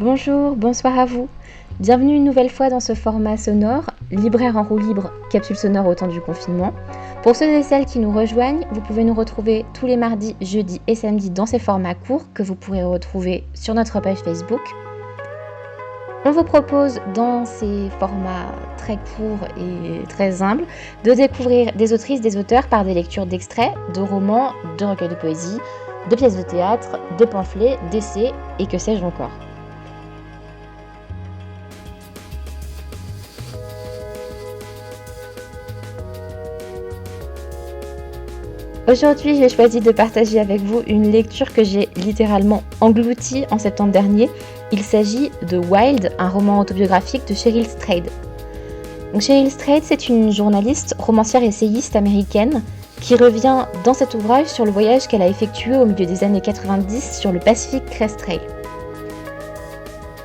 Bonjour, bonsoir à vous. Bienvenue une nouvelle fois dans ce format sonore, libraire en roue libre, capsule sonore au temps du confinement. Pour ceux et celles qui nous rejoignent, vous pouvez nous retrouver tous les mardis, jeudis et samedis dans ces formats courts que vous pourrez retrouver sur notre page Facebook. On vous propose dans ces formats très courts et très humbles de découvrir des autrices, des auteurs par des lectures d'extraits, de romans, de recueils de poésie, de pièces de théâtre, de pamphlets, d'essais et que sais-je encore. Aujourd'hui, j'ai choisi de partager avec vous une lecture que j'ai littéralement engloutie en septembre dernier. Il s'agit de Wild, un roman autobiographique de Cheryl Strayed. Donc, Cheryl Strayed, c'est une journaliste, romancière essayiste américaine qui revient dans cet ouvrage sur le voyage qu'elle a effectué au milieu des années 90 sur le Pacific Crest Trail.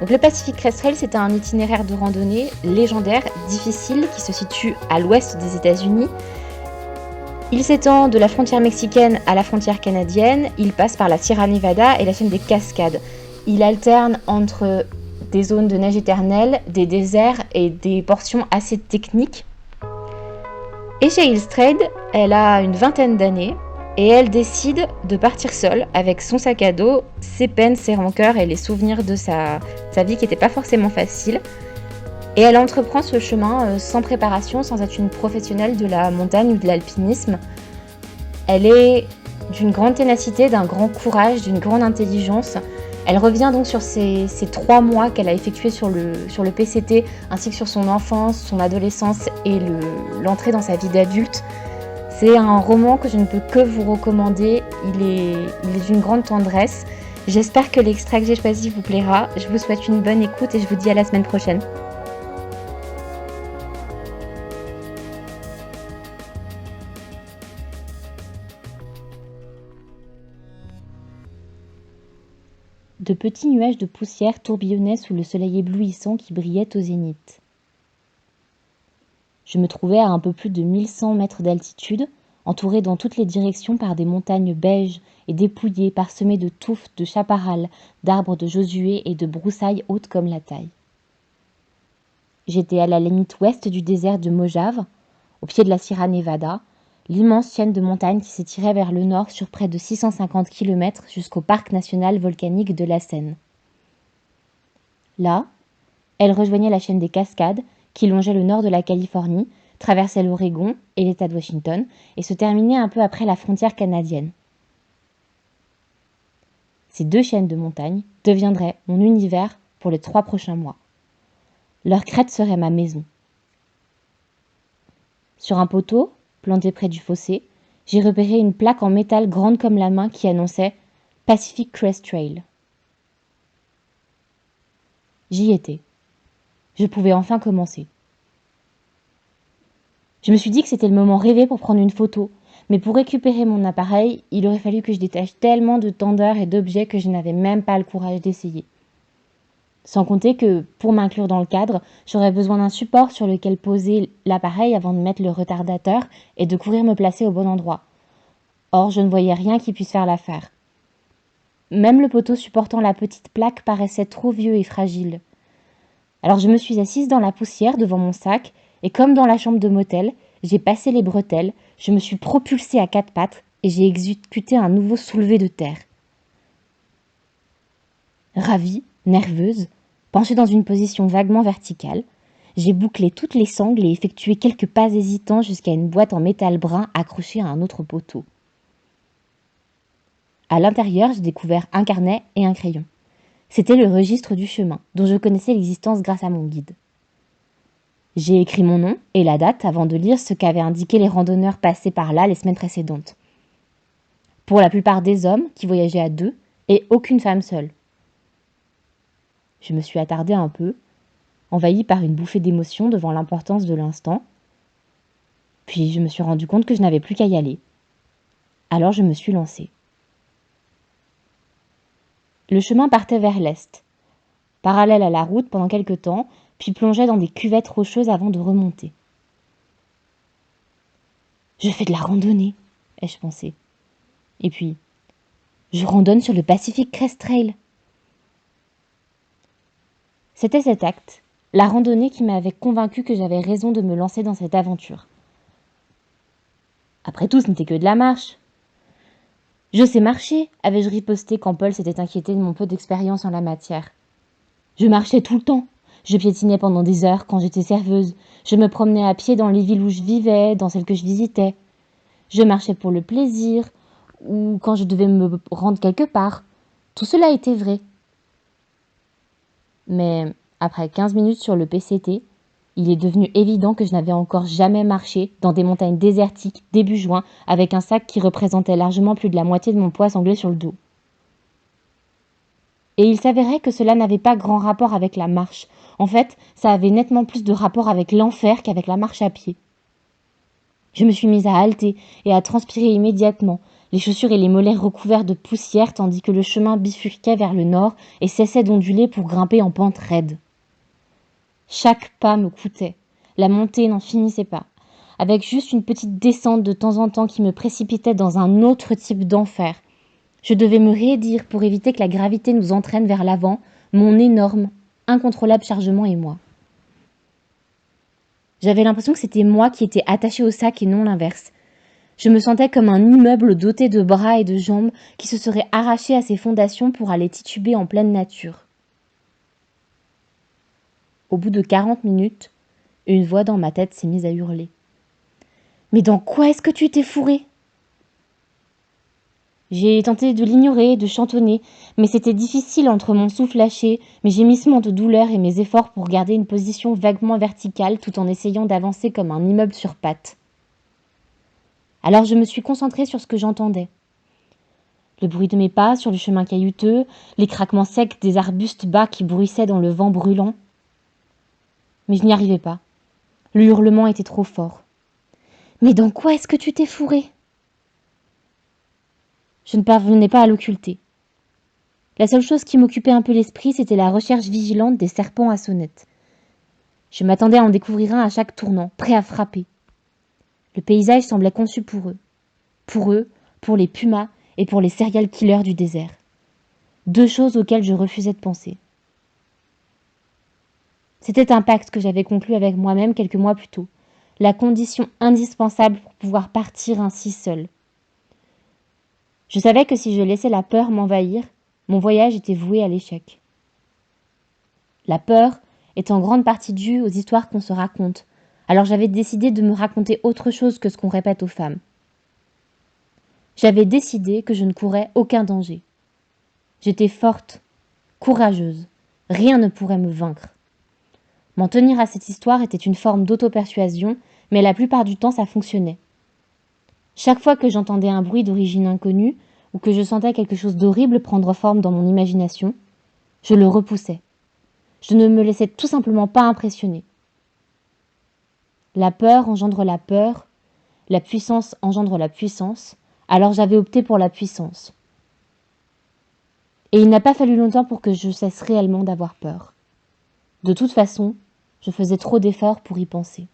Donc, le Pacific Crest Trail, c'est un itinéraire de randonnée légendaire, difficile, qui se situe à l'ouest des États-Unis. Il s'étend de la frontière mexicaine à la frontière canadienne, il passe par la Sierra Nevada et la chaîne des Cascades. Il alterne entre des zones de neige éternelle, des déserts et des portions assez techniques. Et Cheryl Strayed, elle a une vingtaine d'années et elle décide de partir seule avec son sac à dos, ses peines, ses rancœurs et les souvenirs de sa vie qui n'était pas forcément facile. Et elle entreprend ce chemin sans préparation, sans être une professionnelle de la montagne ou de l'alpinisme. Elle est d'une grande ténacité, d'un grand courage, d'une grande intelligence. Elle revient donc sur ces 3 mois qu'elle a effectués sur le PCT, ainsi que sur son enfance, son adolescence et l'entrée dans sa vie d'adulte. C'est un roman que je ne peux que vous recommander. Il est d'une grande tendresse. J'espère que l'extrait que j'ai choisi vous plaira. Je vous souhaite une bonne écoute et je vous dis à la semaine prochaine. De petits nuages de poussière tourbillonnaient sous le soleil éblouissant qui brillait au zénith. Je me trouvais à un peu plus de 1100 mètres d'altitude, entourée dans toutes les directions par des montagnes beiges et dépouillées, parsemées de touffes de chaparral, d'arbres de Josué et de broussailles hautes comme la taille. J'étais à la limite ouest du désert de Mojave, au pied de la Sierra Nevada, l'immense chaîne de montagnes qui s'étirait vers le nord sur près de 650 km jusqu'au parc national volcanique de la Seine. Là, elle rejoignait la chaîne des Cascades qui longeait le nord de la Californie, traversait l'Oregon et l'État de Washington et se terminait un peu après la frontière canadienne. Ces 2 chaînes de montagnes deviendraient mon univers pour les 3 prochains mois. Leur crête serait ma maison. Sur un poteau, planté près du fossé, j'ai repéré une plaque en métal grande comme la main qui annonçait Pacific Crest Trail. J'y étais. Je pouvais enfin commencer. Je me suis dit que c'était le moment rêvé pour prendre une photo, mais pour récupérer mon appareil, il aurait fallu que je détache tellement de tendeurs et d'objets que je n'avais même pas le courage d'essayer. Sans compter que, pour m'inclure dans le cadre, j'aurais besoin d'un support sur lequel poser l'appareil avant de mettre le retardateur et de courir me placer au bon endroit. Or, je ne voyais rien qui puisse faire l'affaire. Même le poteau supportant la petite plaque paraissait trop vieux et fragile. Alors je me suis assise dans la poussière devant mon sac et comme dans la chambre de motel, j'ai passé les bretelles, je me suis propulsée à 4 pattes et j'ai exécuté un nouveau soulevé de terre. Ravie, nerveuse, penchée dans une position vaguement verticale, j'ai bouclé toutes les sangles et effectué quelques pas hésitants jusqu'à une boîte en métal brun accrochée à un autre poteau. À l'intérieur, j'ai découvert un carnet et un crayon. C'était le registre du chemin, dont je connaissais l'existence grâce à mon guide. J'ai écrit mon nom et la date avant de lire ce qu'avaient indiqué les randonneurs passés par là les semaines précédentes. Pour la plupart des hommes qui voyageaient à 2 et aucune femme seule. Je me suis attardée un peu, envahie par une bouffée d'émotion devant l'importance de l'instant. Puis je me suis rendu compte que je n'avais plus qu'à y aller. Alors je me suis lancée. Le chemin partait vers l'est, parallèle à la route pendant quelque temps, puis plongeait dans des cuvettes rocheuses avant de remonter. Je fais de la randonnée, ai-je pensé. Et puis, je randonne sur le Pacific Crest Trail. C'était cet acte, la randonnée qui m'avait convaincue que j'avais raison de me lancer dans cette aventure. Après tout, ce n'était que de la marche. Je sais marcher, avais-je riposté quand Paul s'était inquiété de mon peu d'expérience en la matière. Je marchais tout le temps. Je piétinais pendant des heures quand j'étais serveuse. Je me promenais à pied dans les villes où je vivais, dans celles que je visitais. Je marchais pour le plaisir, ou quand je devais me rendre quelque part. Tout cela était vrai. Mais après 15 minutes sur le PCT, il est devenu évident que je n'avais encore jamais marché dans des montagnes désertiques début juin avec un sac qui représentait largement plus de la moitié de mon poids sanglé sur le dos. Et il s'avérait que cela n'avait pas grand rapport avec la marche. En fait, ça avait nettement plus de rapport avec l'enfer qu'avec la marche à pied. Je me suis mise à halter et à transpirer immédiatement, les chaussures et les mollets recouverts de poussière tandis que le chemin bifurquait vers le nord et cessait d'onduler pour grimper en pente raide. Chaque pas me coûtait. La montée n'en finissait pas, avec juste une petite descente de temps en temps qui me précipitait dans un autre type d'enfer. Je devais me raidir pour éviter que la gravité nous entraîne vers l'avant, mon énorme, incontrôlable chargement et moi. J'avais l'impression que c'était moi qui étais attachée au sac et non l'inverse. Je me sentais comme un immeuble doté de bras et de jambes qui se serait arraché à ses fondations pour aller tituber en pleine nature. Au bout de 40 minutes, une voix dans ma tête s'est mise à hurler. « Mais dans quoi est-ce que tu t'es fourré ?» J'ai tenté de l'ignorer, de chantonner, mais c'était difficile entre mon souffle lâché, mes gémissements de douleur et mes efforts pour garder une position vaguement verticale tout en essayant d'avancer comme un immeuble sur pattes. Alors je me suis concentrée sur ce que j'entendais. Le bruit de mes pas sur le chemin caillouteux, les craquements secs des arbustes bas qui bruissaient dans le vent brûlant. Mais je n'y arrivais pas. Le hurlement était trop fort. « Mais dans quoi est-ce que tu t'es fourré ?» Je ne parvenais pas à l'occulter. La seule chose qui m'occupait un peu l'esprit, c'était la recherche vigilante des serpents à sonnette. Je m'attendais à en découvrir un à chaque tournant, prêt à frapper. Le paysage semblait conçu pour eux, pour les pumas et pour les serial killers du désert. Deux choses auxquelles je refusais de penser. C'était un pacte que j'avais conclu avec moi-même quelques mois plus tôt, la condition indispensable pour pouvoir partir ainsi seule. Je savais que si je laissais la peur m'envahir, mon voyage était voué à l'échec. La peur est en grande partie due aux histoires qu'on se raconte, alors j'avais décidé de me raconter autre chose que ce qu'on répète aux femmes. J'avais décidé que je ne courais aucun danger. J'étais forte, courageuse, rien ne pourrait me vaincre. M'en tenir à cette histoire était une forme d'auto-persuasion, mais la plupart du temps ça fonctionnait. Chaque fois que j'entendais un bruit d'origine inconnue, ou que je sentais quelque chose d'horrible prendre forme dans mon imagination, je le repoussais. Je ne me laissais tout simplement pas impressionner. La peur engendre la peur, la puissance engendre la puissance, alors j'avais opté pour la puissance. Et il n'a pas fallu longtemps pour que je cesse réellement d'avoir peur. De toute façon, je faisais trop d'efforts pour y penser.